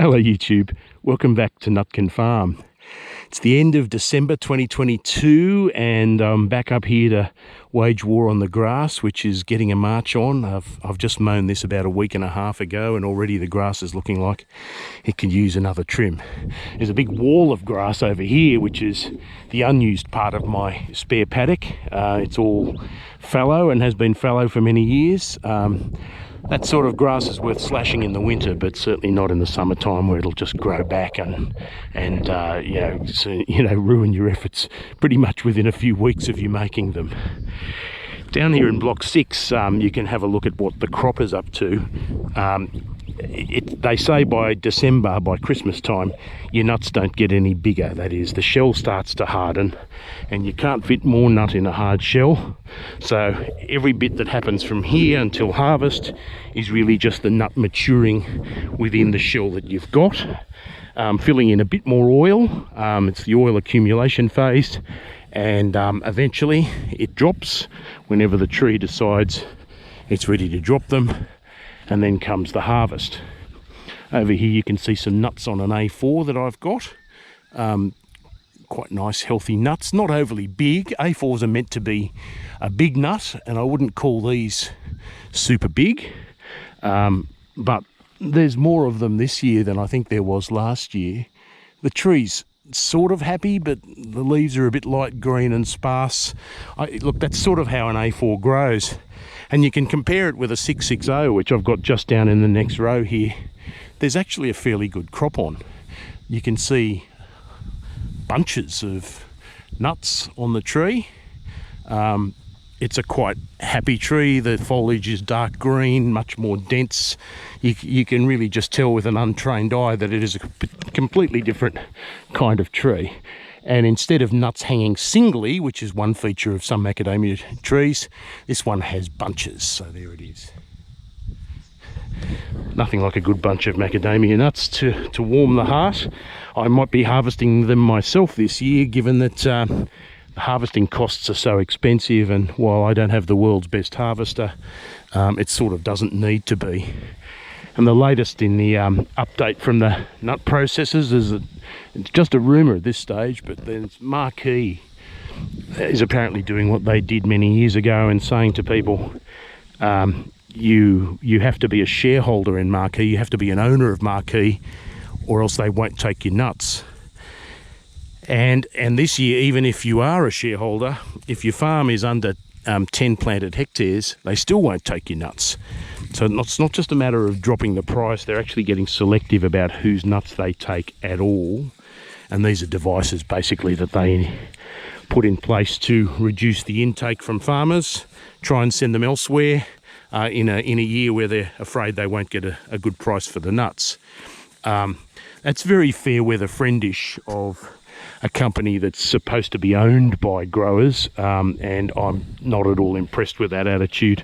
Hello YouTube, welcome back to Nutkin Farm. It's the end of December 2022 and I'm back up here to wage war on the grass, which is getting a march on. I've just mown this about a week and a half ago and already the grass is looking like it could use another trim. There's a big wall of grass over here, which is the unused part of my spare paddock. It's all fallow and has been fallow for many years. That sort of grass is worth slashing in the winter, but certainly not in the summertime, where it'll just grow back and ruin your efforts pretty much within a few weeks of you making them. Down here in block 6, you can have a look at what the crop is up to. They say by December, by Christmas time, your nuts don't get any bigger. That is, the shell starts to harden and you can't fit more nut in a hard shell. So every bit that happens from here until harvest is really just the nut maturing within the shell that you've got, filling in a bit more oil. It's the oil accumulation phase, and eventually it drops whenever the tree decides it's ready to drop them. And then comes the harvest. Over here you can see some nuts on an A4 that I've got. Quite nice healthy nuts, not overly big. A4s are meant to be a big nut and I wouldn't call these super big. But there's more of them this year than I think there was last year. The tree's sort of happy, but the leaves are a bit light green and sparse. Look, that's sort of how an A4 grows. And you can compare it with a 660, which I've got just down in the next row here. There's actually a fairly good crop on. You can see bunches of nuts on the tree. It's a quite happy tree. The foliage is dark green, much more dense. You can really just tell with an untrained eye that it is a completely different kind of tree. And instead of nuts hanging singly, which is one feature of some macadamia trees, this one has bunches. So there it is. Nothing like a good bunch of macadamia nuts to warm the heart. I might be harvesting them myself this year, given that the harvesting costs are so expensive, and while I don't have the world's best harvester, it sort of doesn't need to be. And the latest in the update from the nut processors is that it's just a rumour at this stage, but there's Marquee is apparently doing what they did many years ago and saying to people, you have to be a shareholder in Marquee, you have to be an owner of Marquee, or else they won't take your nuts. And this year, even if you are a shareholder, if your farm is under 10 planted hectares, they still won't take your nuts. So it's not just a matter of dropping the price, they're actually getting selective about whose nuts they take at all. And these are devices basically that they put in place to reduce the intake from farmers, try and send them elsewhere in a year where they're afraid they won't get a good price for the nuts. That's very fair weather friendish of a company that's supposed to be owned by growers, and I'm not at all impressed with that attitude,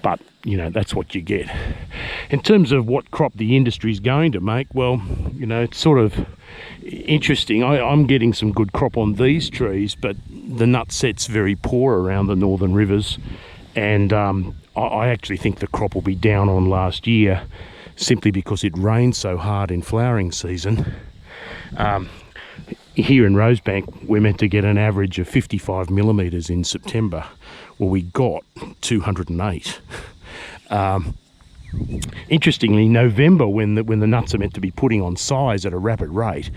but you know, that's what you get. In terms of what crop the industry is going to make, well, you know, it's sort of interesting. I'm getting some good crop on these trees, but the nut set's very poor around the northern rivers, and I actually think the crop will be down on last year simply because it rained so hard in flowering season. Here in Rosebank, we're meant to get an average of 55 millimetres in September. Well, we got 208. Interestingly, November, when the nuts are meant to be putting on size at a rapid rate,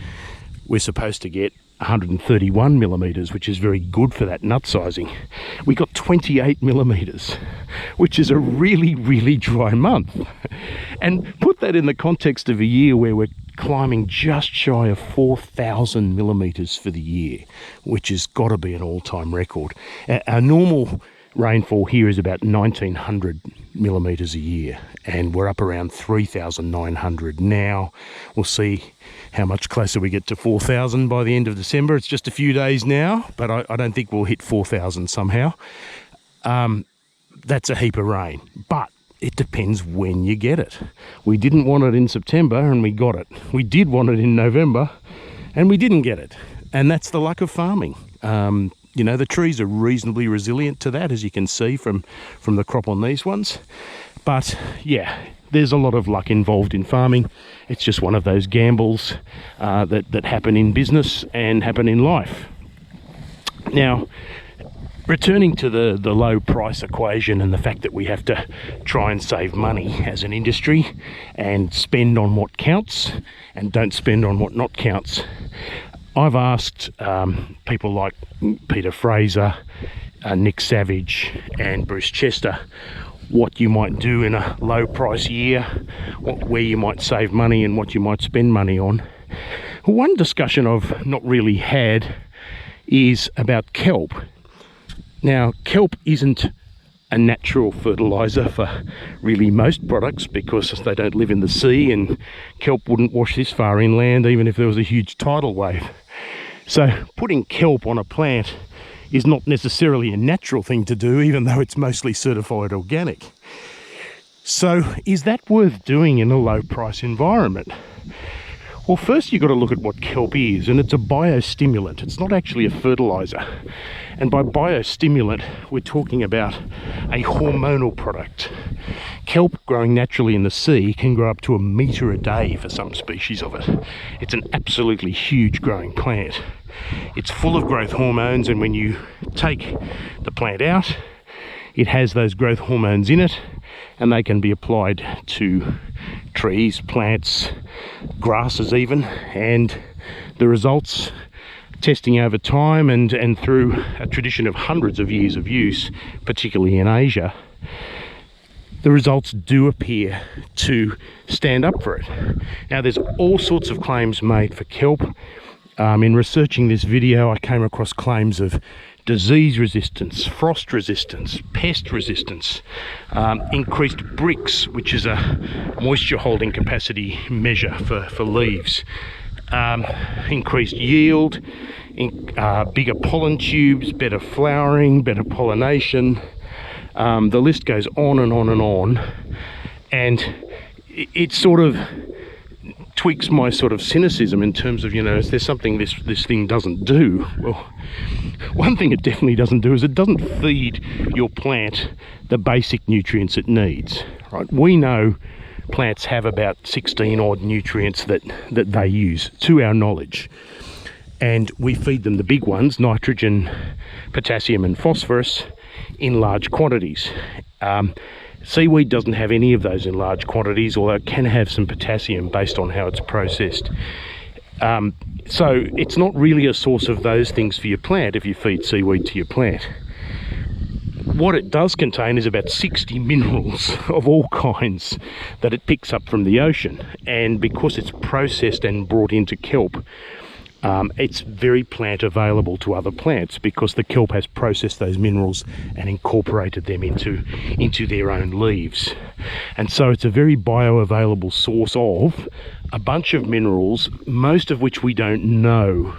we're supposed to get 131 millimetres, which is very good for that nut sizing. We got 28 millimetres, which is a really, really dry month. And put that in the context of a year where we're climbing just shy of 4,000 millimetres for the year, which has got to be an all-time record. Our normal rainfall here is about 1,900 millimetres a year, and we're up around 3,900 now. We'll see how much closer we get to 4,000 by the end of December. It's just a few days now, but I don't think we'll hit 4,000 somehow. That's a heap of rain, but it depends when you get it. We didn't want it in September and we got it. We did want it in November and we didn't get it. And that's the luck of farming. You know, the trees are reasonably resilient to that, as you can see from the crop on these ones. But yeah, there's a lot of luck involved in farming. It's just one of those gambles that happen in business and happen in life. Now, returning to the low price equation and the fact that we have to try and save money as an industry and spend on what counts and don't spend on what not counts, I've asked people like Peter Fraser, Nick Savage and Bruce Chester what you might do in a low price year, where you might save money and what you might spend money on. One discussion I've not really had is about kelp. Now, kelp isn't a natural fertilizer for really most products because they don't live in the sea, and kelp wouldn't wash this far inland even if there was a huge tidal wave. So putting kelp on a plant is not necessarily a natural thing to do, even though it's mostly certified organic. So is that worth doing in a low price environment? Well, first you've got to look at what kelp is, and it's a biostimulant. It's not actually a fertilizer. And by biostimulant, we're talking about a hormonal product. Kelp, growing naturally in the sea, can grow up to 1 metre a day for some species of it. It's an absolutely huge growing plant. It's full of growth hormones, and when you take the plant out, it has those growth hormones in it, and they can be applied to trees, plants, grasses even, and the results, testing over time and through a tradition of hundreds of years of use, particularly in Asia, the results do appear to stand up for it. Now, there's all sorts of claims made for kelp. In researching this video, I came across claims of disease resistance, frost resistance, pest resistance, increased bricks, which is a moisture holding capacity measure for leaves, increased yield, bigger pollen tubes, better flowering, better pollination. The list goes on and on and on, and it sort of tweaks my sort of cynicism in terms of, you know, is there something this thing doesn't do? Well, one thing it definitely doesn't do is it doesn't feed your plant the basic nutrients it needs, right? We know plants have about 16 odd nutrients that they use to our knowledge, and we feed them the big ones: nitrogen, potassium and phosphorus, in large quantities. Seaweed doesn't have any of those in large quantities, although it can have some potassium based on how it's processed. So it's not really a source of those things for your plant if you feed seaweed to your plant. What it does contain is about 60 minerals of all kinds that it picks up from the ocean, and because it's processed and brought into kelp, it's very plant available to other plants because the kelp has processed those minerals and incorporated them into their own leaves. And so it's a very bioavailable source of a bunch of minerals, most of which we don't know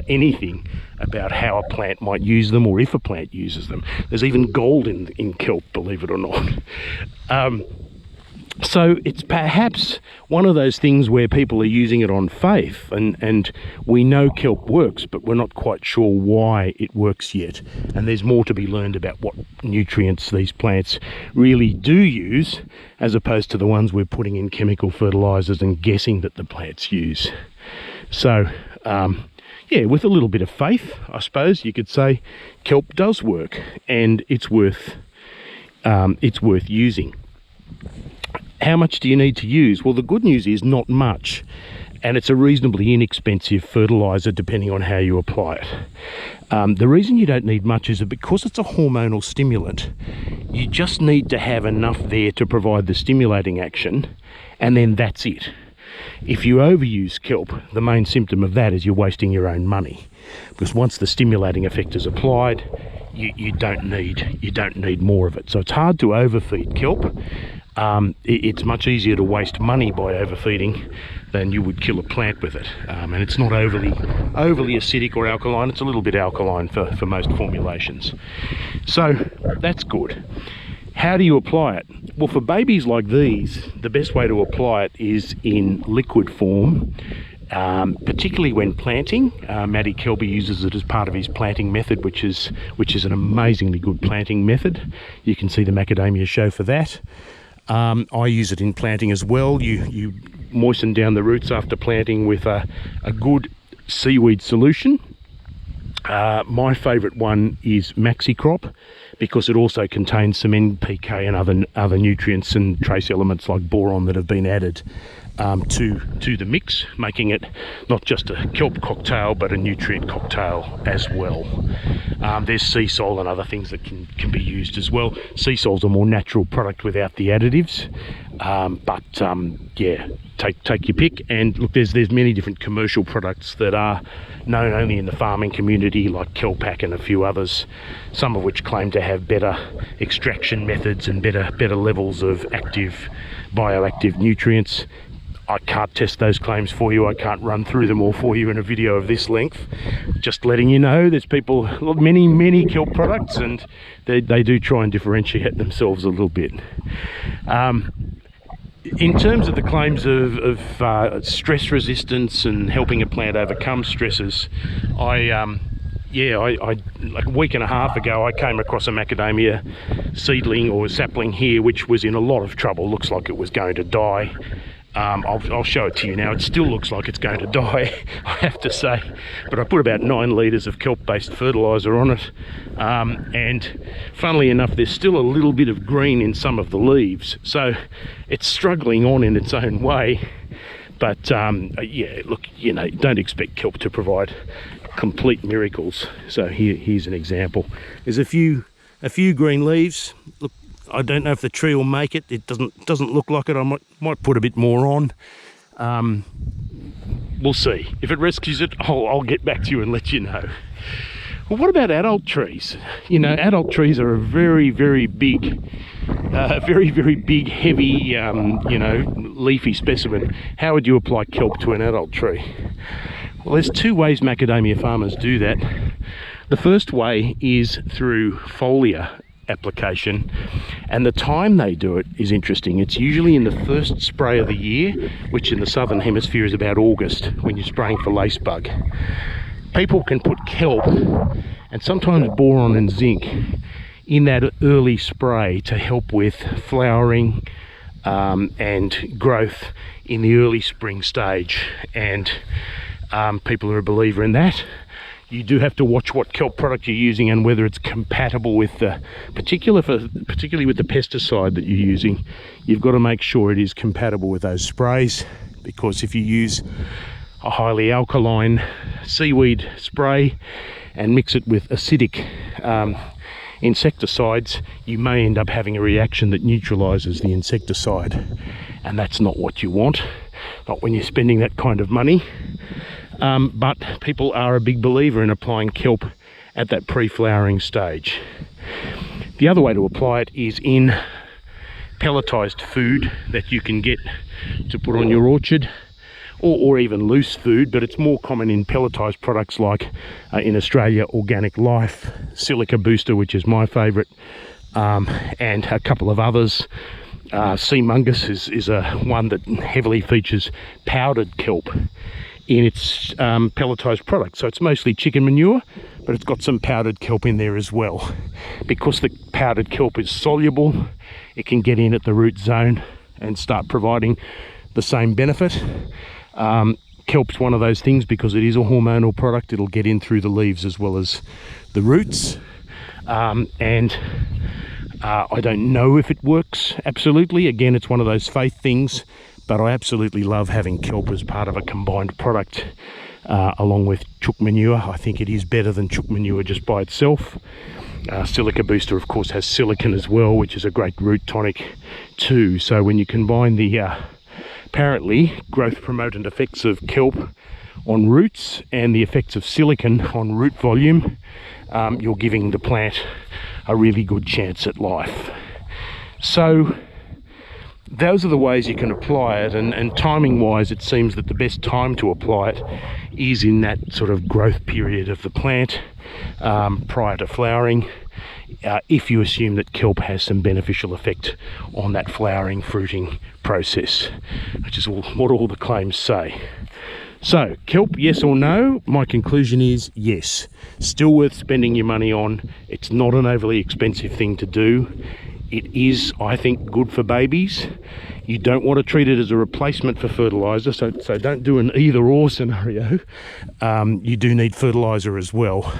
anything about how a plant might use them or if a plant uses them. There's even gold in kelp, believe it or not. So it's perhaps one of those things where people are using it on faith, and we know kelp works, but we're not quite sure why it works yet. And there's more to be learned about what nutrients these plants really do use, as opposed to the ones we're putting in chemical fertilizers and guessing that the plants use. So, yeah, with a little bit of faith, I suppose you could say kelp does work, and it's worth using. How much do you need to use? Well, the good news is not much, and it's a reasonably inexpensive fertilizer depending on how you apply it. The reason you don't need much is that because it's a hormonal stimulant, you just need to have enough there to provide the stimulating action, and then that's it. If you overuse kelp, the main symptom of that is you're wasting your own money, because once the stimulating effect is applied, you don't need more of it. So it's hard to overfeed kelp. It's much easier to waste money by overfeeding than you would kill a plant with it. And it's not overly acidic or alkaline. It's a little bit alkaline for most formulations. So that's good. How do you apply it? Well, for babies like these, the best way to apply it is in liquid form, particularly when planting. Matty Kelby uses it as part of his planting method, which is an amazingly good planting method. You can see the macadamia show for that. I use it in planting as well. You moisten down the roots after planting with a good seaweed solution. My favourite one is Maxi Crop, because it also contains some NPK and other nutrients and trace elements like boron that have been added to the mix, making it not just a kelp cocktail but a nutrient cocktail as well. There's sea salt and other things that can be used as well. Sea salt's a more natural product without the additives, yeah, take your pick. And look, there's many different commercial products that are known only in the farming community, like Kelpac and a few others, some of which claim to have better extraction methods and better levels of bioactive nutrients. I can't test those claims for you. I can't run through them all for you in a video of this length. Just letting you know, there's many kelp products, and they do try and differentiate themselves a little bit. In terms of the claims of stress resistance and helping a plant overcome stresses, I like a week and a half ago, I came across a macadamia seedling or sapling here, which was in a lot of trouble. Looks like it was going to die. I'll show it to you now. It still looks like it's going to die, I have to say, but I put about 9 litres of kelp-based fertiliser on it, and funnily enough, there's still a little bit of green in some of the leaves, so it's struggling on in its own way. But yeah, look, you know, don't expect kelp to provide complete miracles. So here's an example. There's a few green leaves. Look, I don't know if the tree will make it. It doesn't look like it. I might put a bit more on. We'll see. If it rescues it, I'll get back to you and let you know. Well, what about adult trees? You know, adult trees are a very big, very big, heavy, you know, leafy specimen. How would you apply kelp to an adult tree? Well, there's 2 ways macadamia farmers do that. The first way is through foliar application, and the time they do it is interesting. It's usually in the first spray of the year, which in the southern hemisphere is about August, when you're spraying for lacebug. People can put kelp and sometimes boron and zinc in that early spray to help with flowering and growth in the early spring stage, and people are a believer in that. You do have to watch what kelp product you're using and whether it's compatible with the particularly with the pesticide that you're using. You've got to make sure it is compatible with those sprays, because if you use a highly alkaline seaweed spray and mix it with acidic insecticides, you may end up having a reaction that neutralizes the insecticide, and that's not what you want, not when you're spending that kind of money. But people are a big believer in applying kelp at that pre-flowering stage. The other way to apply it is in pelletized food that you can get to put on your orchard, or even loose food, but it's more common in pelletized products like in Australia, Organic Life, Silica Booster, which is my favourite, and a couple of others. Sea Mungus is one that heavily features powdered kelp in its pelletized product. So it's mostly chicken manure, but it's got some powdered kelp in there as well. Because the powdered kelp is soluble, it can get in at the root zone and start providing the same benefit. Kelp's one of those things, because it is a hormonal product, it'll get in through the leaves as well as the roots. I don't know if it works absolutely. Again, it's one of those faith things, but I absolutely love having kelp as part of a combined product along with chook manure. I think it is better than chook manure just by itself. Silica Booster, of course, has silicon as well, which is a great root tonic too. So when you combine the apparently growth promotant effects of kelp on roots and the effects of silicon on root volume, you're giving the plant a really good chance at life. So those are the ways you can apply it, and timing wise, it seems that the best time to apply it is in that sort of growth period of the plant, prior to flowering, if you assume that kelp has some beneficial effect on that flowering, fruiting process, which is what all the claims say. So, kelp, yes or no? My conclusion is yes. Still worth spending your money on. It's not an overly expensive thing to do. It is, I think, good for babies. You don't want to treat it as a replacement for fertilizer, so don't do an either-or scenario. You do need fertilizer as well,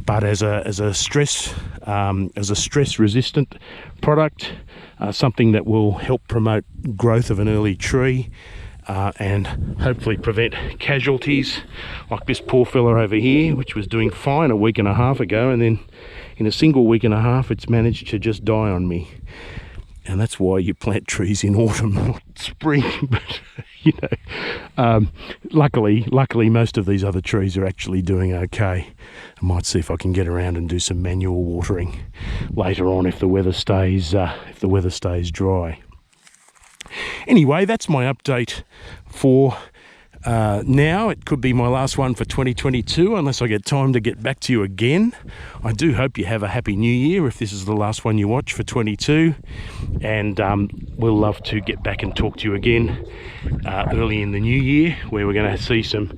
but as a stress-resistant product, something that will help promote growth of an early tree, and hopefully prevent casualties like this poor fella over here, which was doing fine a week and a half ago, and then in a single week and a half it's managed to just die on me. And that's why you plant trees in autumn, not spring. But you know, luckily most of these other trees are actually doing okay. I might see if I can get around and do some manual watering later on if the weather stays dry. Anyway, that's my update for now. It could be my last one for 2022 unless I get time to get back to you again. I do hope you have a happy new year if this is the last one you watch for 22, and we'll love to get back and talk to you again early in the new year, where we're going to see some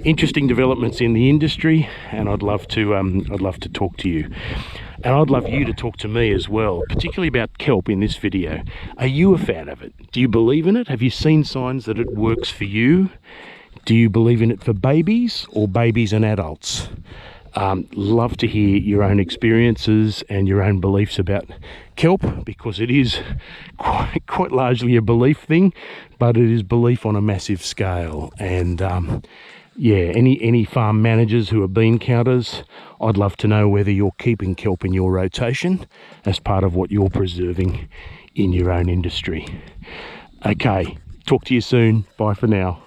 interesting developments in the industry, and I'd love to talk to you. And I'd love you to talk to me as well, particularly about kelp in this video. Are you a fan of it? Do you believe in it? Have you seen signs that it works for you? Do you believe in it for babies or babies and adults? Love to hear your own experiences and your own beliefs about kelp, because it is quite largely a belief thing, but it is belief on a massive scale. And yeah, any farm managers who are bean counters, I'd love to know whether you're keeping kelp in your rotation as part of what you're preserving in your own industry. Okay, talk to you soon. Bye for now.